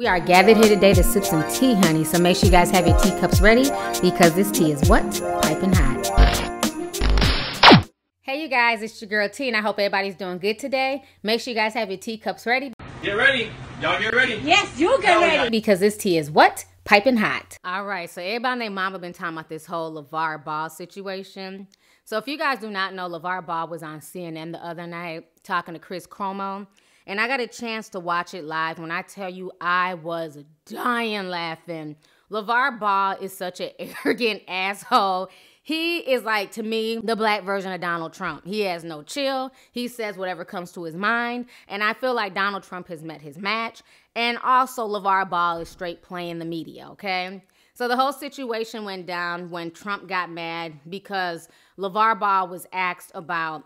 We are gathered here today to sip some tea, honey, so make sure you guys have your teacups ready because this tea is what? Piping hot. Hey, you guys, it's your girl T, and I hope everybody's doing good today. Make sure you guys have your teacups ready. Get ready. Y'all get ready. Yes, you get ready. Because this tea is what? Piping hot. All right, so everybody and their mama been talking about this whole LaVar Ball situation. So if you guys do not know, LaVar Ball was on CNN the other night talking to Chris Cuomo. And I got a chance to watch it live. When I tell you, I was dying laughing. LaVar Ball is such an arrogant asshole. He is like, to me, the black version of Donald Trump. He has no chill. He says whatever comes to his mind. And I feel like Donald Trump has met his match. And also, LaVar Ball is straight playing the media, okay? So the whole situation went down when Trump got mad because LaVar Ball was asked about,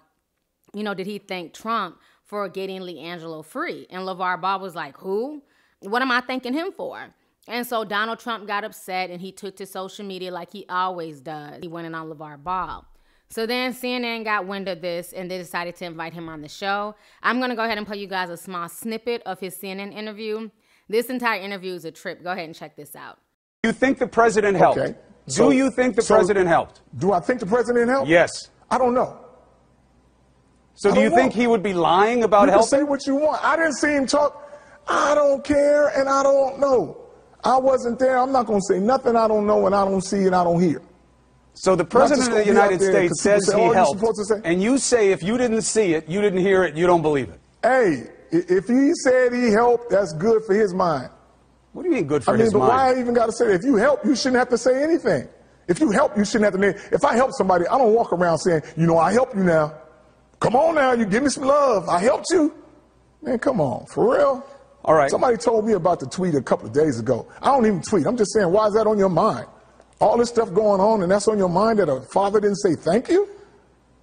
did he thank Trump for getting LeAngelo free? And LaVar Ball was like, who? What am I thanking him for? And so Donald Trump got upset and he took to social media like he always does. He went in on LaVar Ball. So then CNN got wind of this and they decided to invite him on the show. I'm going to go ahead and play you guys a small snippet of his CNN interview. This entire interview is a trip. Go ahead and check this out. Do you think the president helped? Okay. Do you think the president helped? Do I think the president helped? Yes. I don't know. So do you think he would be lying about helping? You can say what you want. I didn't see him talk. I don't care and I don't know. I wasn't there. I'm not going to say nothing I don't know and I don't see and I don't hear. So the president of the United States says he helped, and you say if you didn't see it, you didn't hear it, you don't believe it. Hey, if he said he helped, that's good for his mind. What do you mean good for his but mind? Why I even got to say that? If you help, you shouldn't have to say anything. If you help, you shouldn't have to. If I help somebody, I don't walk around saying, I help you now. Come on now, you give me some love. I helped you. Man, come on, for real? All right. Somebody told me about the tweet a couple of days ago. I don't even tweet. I'm just saying, why is that on your mind? All this stuff going on, and that's on your mind that a father didn't say thank you?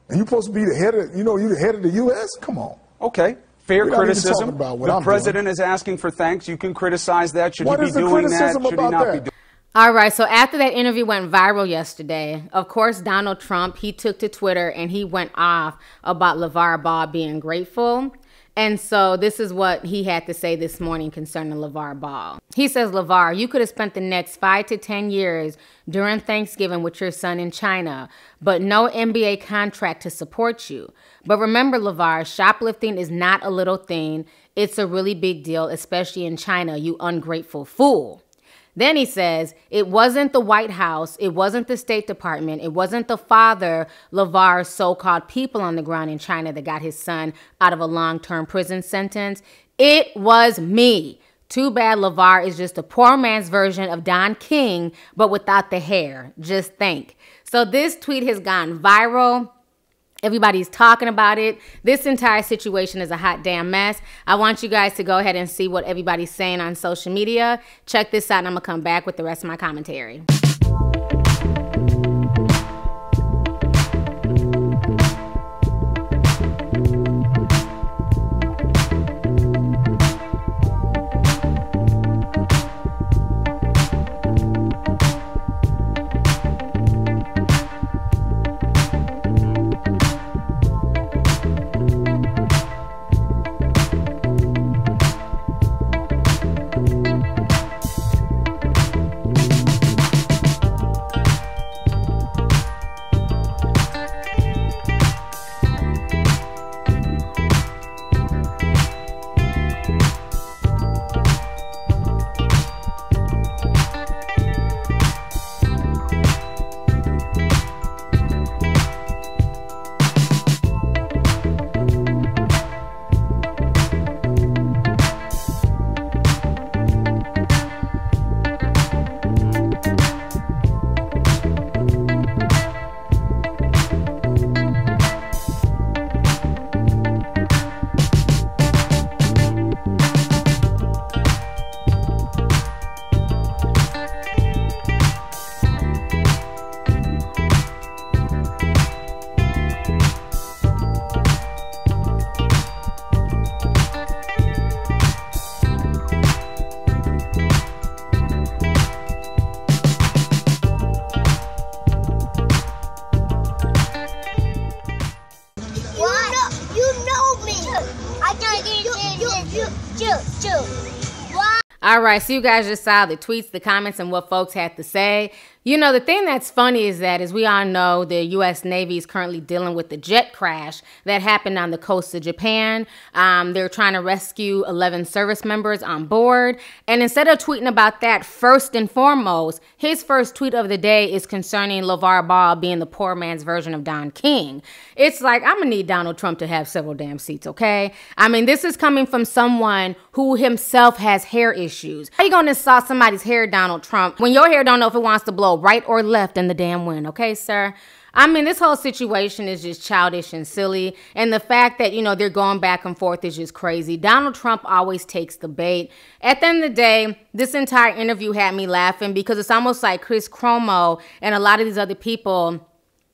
And you're supposed to be the head of, you're the head of the U.S.? Come on. Okay. Fair criticism. About what the president is asking for thanks. You can criticize that. Should he be doing that? Should he not be doing that? All right, so after that interview went viral yesterday, of course, Donald Trump, he took to Twitter and he went off about LaVar Ball being grateful. And so this is what he had to say this morning concerning LaVar Ball. He says, LaVar, you could have spent the next 5 to 10 years during Thanksgiving with your son in China, but no NBA contract to support you. But remember, LaVar, shoplifting is not a little thing. It's a really big deal, especially in China, you ungrateful fool. Then he says, it wasn't the White House, it wasn't the State Department, it wasn't the father, LaVar's so-called people on the ground in China that got his son out of a long-term prison sentence. It was me. Too bad LaVar is just a poor man's version of Don King, but without the hair. Just think. So this tweet has gone viral. Everybody's talking about it. This entire situation is a hot damn mess. I want you guys to go ahead and see what everybody's saying on social media. Check this out and I'm going to come back with the rest of my commentary. All right, so you guys just saw the tweets, the comments, and what folks had to say. You know, the thing that's funny is that, as we all know, the U.S. Navy is currently dealing with the jet crash that happened on the coast of Japan. They're trying to rescue 11 service members on board. And instead of tweeting about that first and foremost, his first tweet of the day is concerning LaVar Ball being the poor man's version of Don King. It's like, I'm going to need Donald Trump to have several damn seats, okay? I mean, this is coming from someone who himself has hair issues. How you going to saw somebody's hair, Donald Trump, when your hair don't know if it wants to blow right or left in the damn wind, okay, sir? I mean, this whole situation is just childish and silly. And the fact that, you know, they're going back and forth is just crazy. Donald Trump always takes the bait. At the end of the day, this entire interview had me laughing because it's almost like Chris Cuomo and a lot of these other people,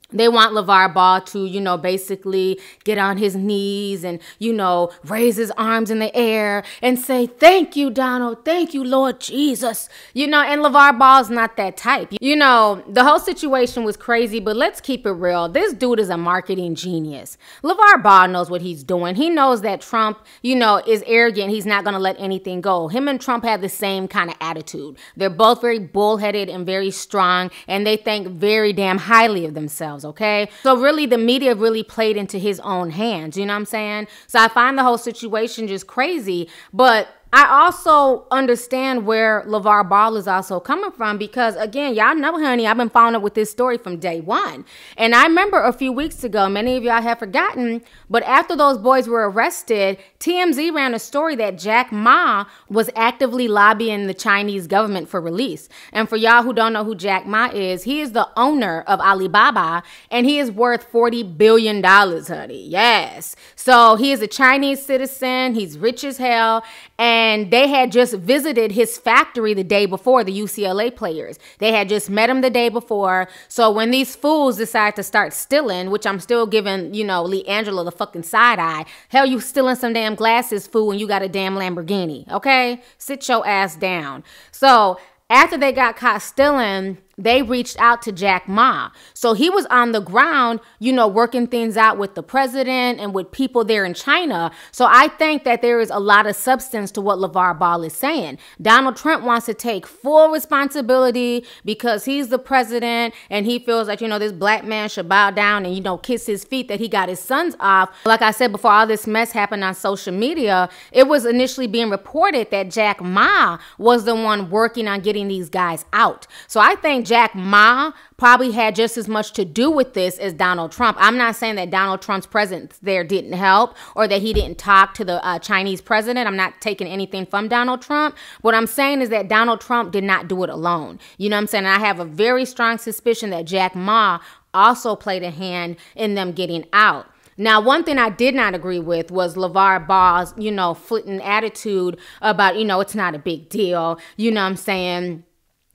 they want LaVar Ball to, you know, basically get on his knees and, you know, raise his arms in the air and say, thank you, Donald. Thank you, Lord Jesus. You know, and LaVar Ball's not that type. You know, the whole situation was crazy, but let's keep it real. This dude is a marketing genius. LaVar Ball knows what he's doing. He knows that Trump, you know, is arrogant. He's not going to let anything go. Him and Trump have the same kind of attitude. They're both very bullheaded and very strong, and they think very damn highly of themselves. Okay, so really the media really played into his own hands, you know what I'm saying? So I find the whole situation just crazy, but I also understand where LaVar Ball is also coming from because, again, y'all know, honey, I've been following up with this story from day one. And I remember a few weeks ago, many of y'all have forgotten, but after those boys were arrested, TMZ ran a story that Jack Ma was actively lobbying the Chinese government for release. And for y'all who don't know who Jack Ma is, he is the owner of Alibaba, and he is worth $40 billion, honey. Yes. So he is a Chinese citizen. He's rich as hell. And they had just visited his factory the day before, the UCLA players. They had just met him the day before. So when these fools decide to start stealing, which I'm still giving, you know, LeAngelo the fucking side eye. Hell, you stealing some damn glasses, fool, and you got a damn Lamborghini, okay? Sit your ass down. So after they got caught stealing, they reached out to Jack Ma. So he was on the ground, you know, working things out with the president and with people there in China. So I think that there is a lot of substance to what LaVar Ball is saying. Donald Trump wants to take full responsibility because he's the president and he feels like, you know, this black man should bow down and, you know, kiss his feet that he got his sons off. Like I said, before all this mess happened on social media, it was initially being reported that Jack Ma was the one working on getting these guys out. So I think Jack Ma probably had just as much to do with this as Donald Trump. I'm not saying that Donald Trump's presence there didn't help or that he didn't talk to the Chinese president. I'm not taking anything from Donald Trump. What I'm saying is that Donald Trump did not do it alone. You know what I'm saying? I have a very strong suspicion that Jack Ma also played a hand in them getting out. Now, one thing I did not agree with was LaVar Ball's, you know, flitting attitude about, you know, it's not a big deal. You know what I'm saying?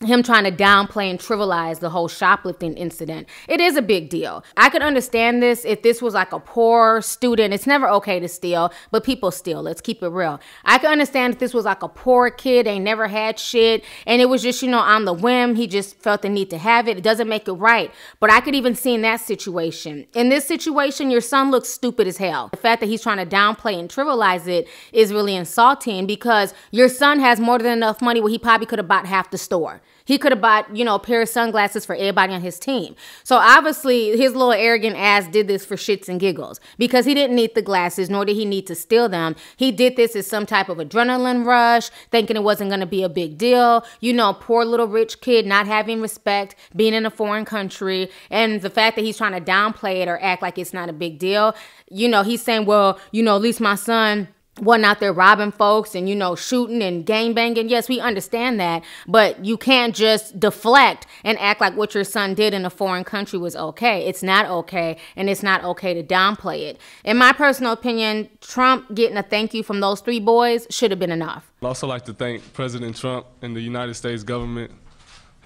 Him trying to downplay and trivialize the whole shoplifting incident. It is a big deal. I could understand this if this was like a poor student. It's never okay to steal, but people steal. Let's keep it real. I could understand if this was like a poor kid, they never had shit, and it was just, you know, on the whim, he just felt the need to have it. It doesn't make it right. But I could even see in that situation. In this situation, your son looks stupid as hell. The fact that he's trying to downplay and trivialize it is really insulting because your son has more than enough money where he probably could have bought half the store. He could have bought, you know, a pair of sunglasses for everybody on his team. So obviously his little arrogant ass did this for shits and giggles because he didn't need the glasses, nor did he need to steal them. He did this as some type of adrenaline rush, thinking it wasn't going to be a big deal. You know, poor little rich kid not having respect, being in a foreign country. And the fact that he's trying to downplay it or act like it's not a big deal. You know, he's saying, well, you know, at least my son wasn't out there robbing folks and, you know, shooting and gangbanging. Yes, we understand that, but you can't just deflect and act like what your son did in a foreign country was okay. It's not okay, and it's not okay to downplay it. In my personal opinion, Trump getting a thank you from those three boys should have been enough. I'd also like to thank President Trump and the United States government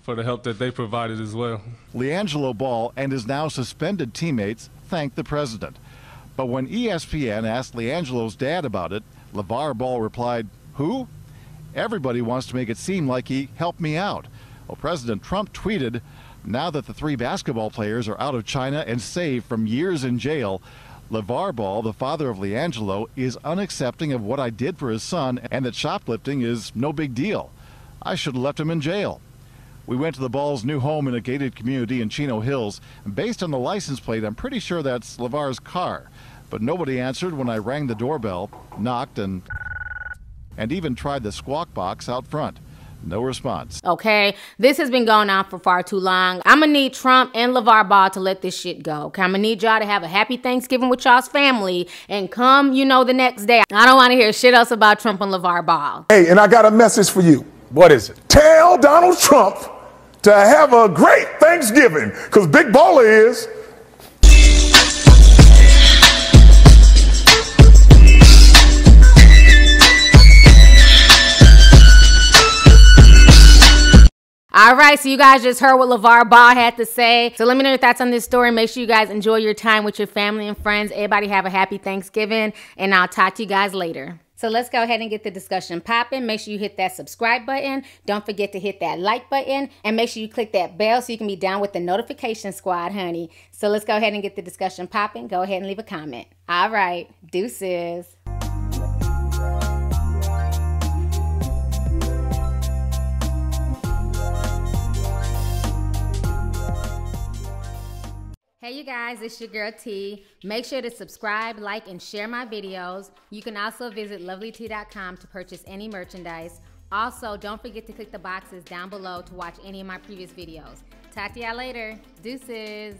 for the help that they provided as well. LeAngelo Ball and his now suspended teammates thanked the president. But when ESPN asked LeAngelo's dad about it, LaVar Ball replied, "Who? Everybody wants to make it seem like he helped me out." Well, President Trump tweeted, "Now that the three basketball players are out of China and safe from years in jail, LaVar Ball, the father of LeAngelo, is unaccepting of what I did for his son and that shoplifting is no big deal. I should have left him in jail. We went to the Balls' new home in a gated community in Chino Hills. Based on the license plate, I'm pretty sure that's LaVar's car. But nobody answered when I rang the doorbell, knocked, and even tried the squawk box out front. No response. Okay, this has been going on for far too long. I'm gonna need Trump and LaVar Ball to let this shit go. Okay, I'm gonna need y'all to have a happy Thanksgiving with y'all's family and come, the next day. I don't want to hear shit else about Trump and LaVar Ball. Hey, and I got a message for you. What is it? Tell Donald Trump to have a great Thanksgiving, because Big Baller is. All right, so you guys just heard what LaVar Ball had to say. So let me know your thoughts on this story. Make sure you guys enjoy your time with your family and friends. Everybody have a happy Thanksgiving, and I'll talk to you guys later. So let's go ahead and get the discussion popping. Make sure you hit that subscribe button. Don't forget to hit that like button, and make sure you click that bell so you can be down with the notification squad, honey. So let's go ahead and get the discussion popping. Go ahead and leave a comment. All right, deuces. Hey you guys, it's your girl T. Make sure to subscribe, like, and share my videos. You can also visit Lovelyti.com to purchase any merchandise. Also, don't forget to click the boxes down below to watch any of my previous videos. Talk to y'all later. Deuces.